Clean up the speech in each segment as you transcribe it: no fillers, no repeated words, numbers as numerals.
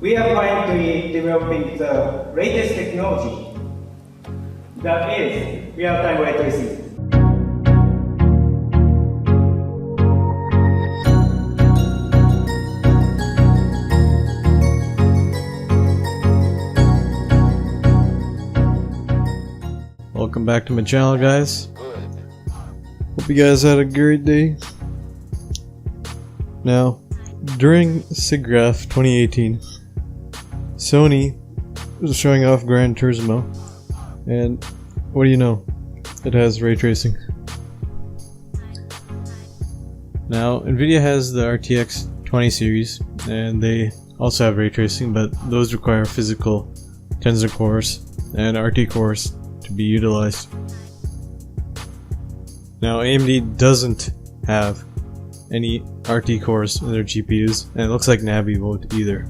we are currently developing the latest technology, that is real-time ray tracing. Welcome back to my channel, guys. Hope you guys had a great day. Now, during SIGGRAPH 2018, Sony was showing off Gran Turismo, and what do you know? It has ray tracing. Now, Nvidia has the RTX 20 series, and they also have ray tracing, but those require physical tensor cores and RT cores to be utilized. Now, AMD doesn't have any RT cores in their GPUs, and it looks like Navi won't either.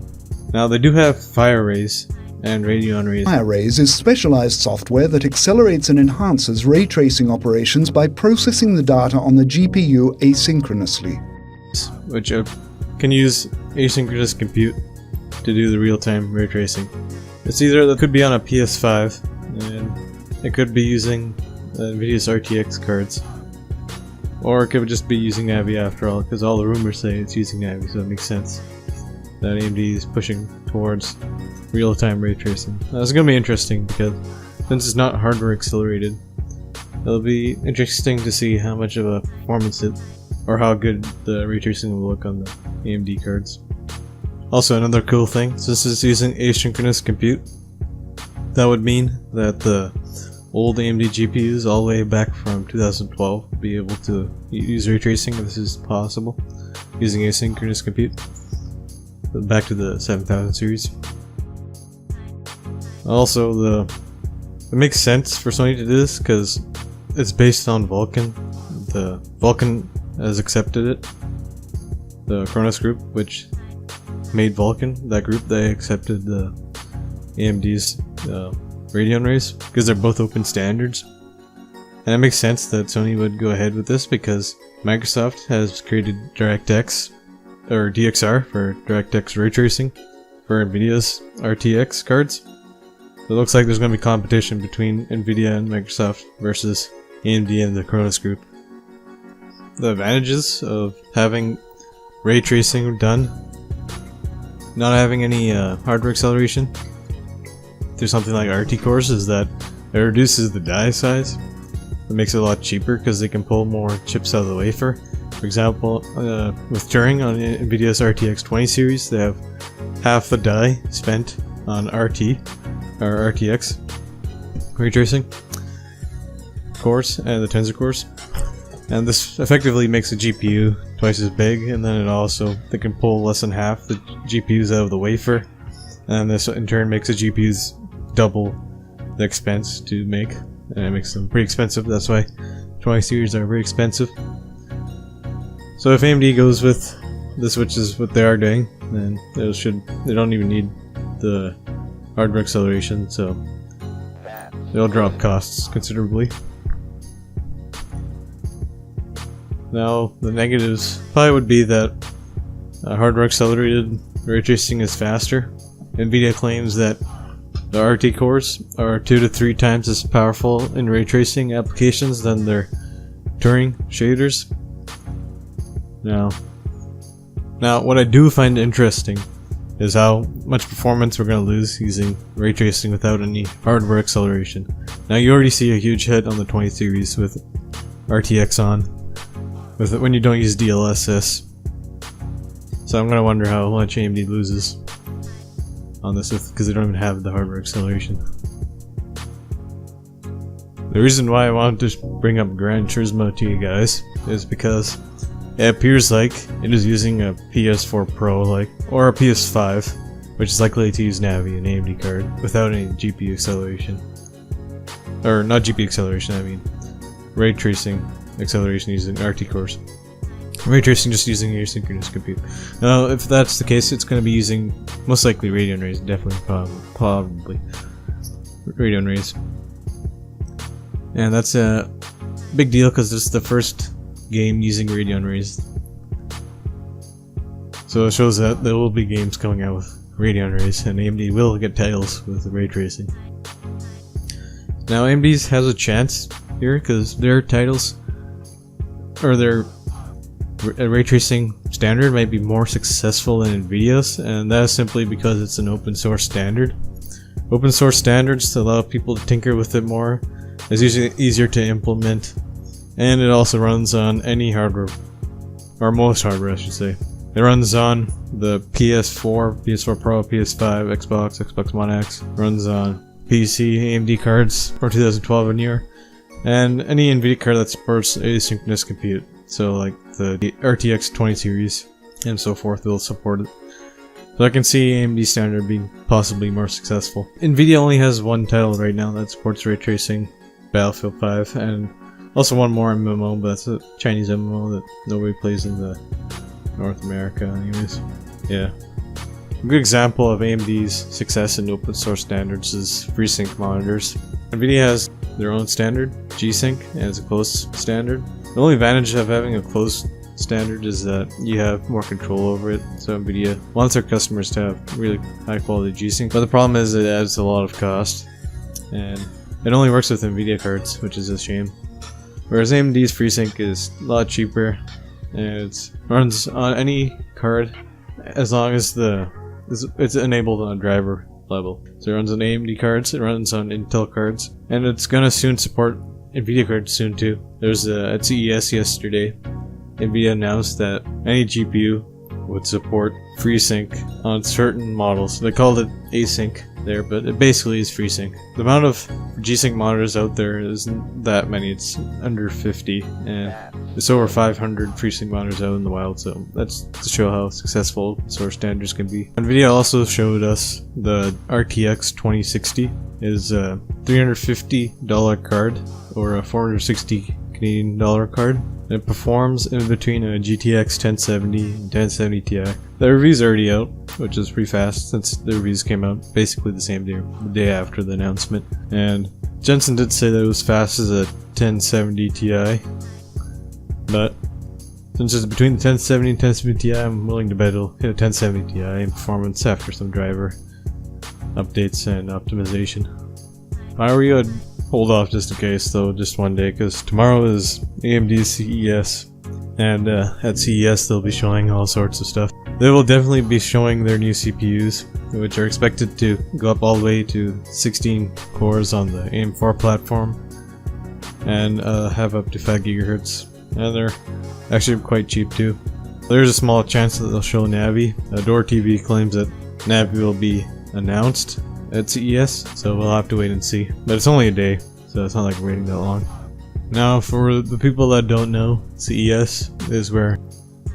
Now, they do have Fire Rays and Radeon Rays. Fire Rays is specialized software that accelerates and enhances ray tracing operations by processing the data on the GPU asynchronously, which can use asynchronous compute to do the real-time ray tracing. It's either that could be on a PS5, and it could be using Nvidia's RTX cards, or it could just be using Navi after all, because all the rumors say it's using Navi, so it makes sense that AMD is pushing towards real-time ray tracing. Now, it's going to be interesting because since it's not hardware accelerated, it'll be interesting to see how much of a performance or how good the ray tracing will look on the AMD cards. Also, another cool thing, since it's using asynchronous compute, that would mean that the old AMD GPUs all the way back from 2012 will be able to use ray tracing if this is possible using asynchronous compute. Back to the 7000 series. Also, it makes sense for Sony to do this because it's based on Vulkan. The Vulkan has accepted it. The Kronos group, which made Vulkan, that group, they accepted the AMD's Radeon Rays because they're both open standards, and it makes sense that Sony would go ahead with this because Microsoft has created DirectX or DXR for DirectX ray tracing for Nvidia's RTX cards. So it looks like there's going to be competition between Nvidia and Microsoft versus AMD and the Kronos group. The advantages of having ray tracing done, not having any hardware acceleration through something like RT cores, is that it reduces the die size. It makes it a lot cheaper because they can pull more chips out of the wafer. For example, with Turing on Nvidia's RTX 20 series, they have half the die spent on RT or RTX ray tracing cores and the tensor cores, and this effectively makes the GPU twice as big, and then they can pull less than half the GPUs out of the wafer, and this in turn makes the GPUs double the expense to make, and it makes them pretty expensive. That's why 20 series are very expensive. So if AMD goes with this, which is what they are doing, then they don't even need the hardware acceleration, so they'll drop costs considerably. Now, the negatives probably would be that hardware accelerated ray tracing is faster. Nvidia claims that the RT cores are 2 to 3 times as powerful in ray tracing applications than their Turing shaders. Now, what I do find interesting is how much performance we're going to lose using ray tracing without any hardware acceleration. Now, you already see a huge hit on the 20 series with RTX on, when you don't use DLSS. So I'm going to wonder how much AMD loses on this because they don't even have the hardware acceleration. The reason why I wanted to bring up Gran Turismo to you guys is because it appears like it is using a PS4 Pro or a PS5, which is likely to use Navi, an AMD card, without any GPU acceleration. Or not GPU acceleration, I mean ray tracing acceleration using RT cores. Ray tracing just using asynchronous compute. Now, if that's the case, it's going to be using most likely Radeon Rays, definitely, probably Radeon Rays. And that's a big deal because it's the first game using Radeon Rays. So it shows that there will be games coming out with Radeon race, and AMD will get titles with ray tracing. Now AMD has a chance here because their titles or their ray tracing standard might be more successful than Nvidia's, and that is simply because it's an open source standard. Open source standards allow people to tinker with it more. It's usually easier to implement, and it also runs on any hardware, or most hardware I should say. It runs on the PS4, PS4 Pro, PS5, Xbox One X, runs on PC, AMD cards for 2012 and newer, and any Nvidia card that supports asynchronous compute. So like the RTX 20 series and so forth will support it. So I can see AMD standard being possibly more successful. Nvidia only has one title right now that supports ray tracing, Battlefield 5, and also one more MMO, but that's a Chinese MMO that nobody plays in the North America anyways. Yeah. A good example of AMD's success in open source standards is FreeSync monitors. Nvidia has their own standard, G-Sync, and it's a closed standard. The only advantage of having a closed standard is that you have more control over it, so Nvidia wants their customers to have really high quality G-Sync, but the problem is it adds a lot of cost, and it only works with Nvidia cards, which is a shame. Whereas AMD's FreeSync is a lot cheaper, and it runs on any card as long as it's enabled on a driver level. So it runs on AMD cards, it runs on Intel cards, and it's gonna soon support Nvidia cards soon too. There's at CES yesterday, Nvidia announced that any GPU would support FreeSync on certain models. They called it async there, but it basically is FreeSync. The amount of G-Sync monitors out there isn't that many, it's under 50, and it's over 500 FreeSync monitors out in the wild, so that's to show how successful open source standards can be. Nvidia also showed us the RTX 2060 is a $350 card, or a $460 Canadian dollar card. It performs in between a GTX 1070 and 1070 Ti. The review's already out, which is pretty fast since the reviews came out basically the same day, the day after the announcement. And Jensen did say that it was fast as a 1070 Ti, but since it's between the 1070 and 1070 Ti, I'm willing to bet it'll hit a 1070 Ti in performance after some driver updates and optimization. If I were you, I'd hold off just in case though, just one day, because tomorrow is AMD's CES, and at CES they'll be showing all sorts of stuff. They will definitely be showing their new CPUs, which are expected to go up all the way to 16 cores on the AM4 platform, and have up to 5 GHz, and they're actually quite cheap too. There's a small chance that they'll show Navi. Door TV claims that Navi will be announced at CES, so we'll have to wait and see. But it's only a day, so it's not like we're waiting that long. Now, for the people that don't know, CES is where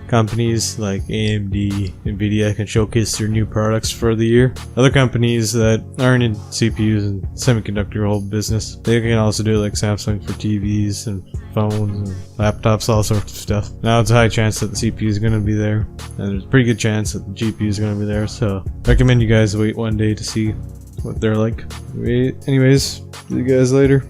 companies like AMD, Nvidia can showcase their new products for the year. Other companies that aren't in CPUs and semiconductor whole business, they can also do it, like Samsung for TVs and phones and laptops, all sorts of stuff. Now it's a high chance that the CPU is going to be there, and there's a pretty good chance that the GPU is going to be there, so I recommend you guys wait one day to see what they're like. Anyways, see you guys later.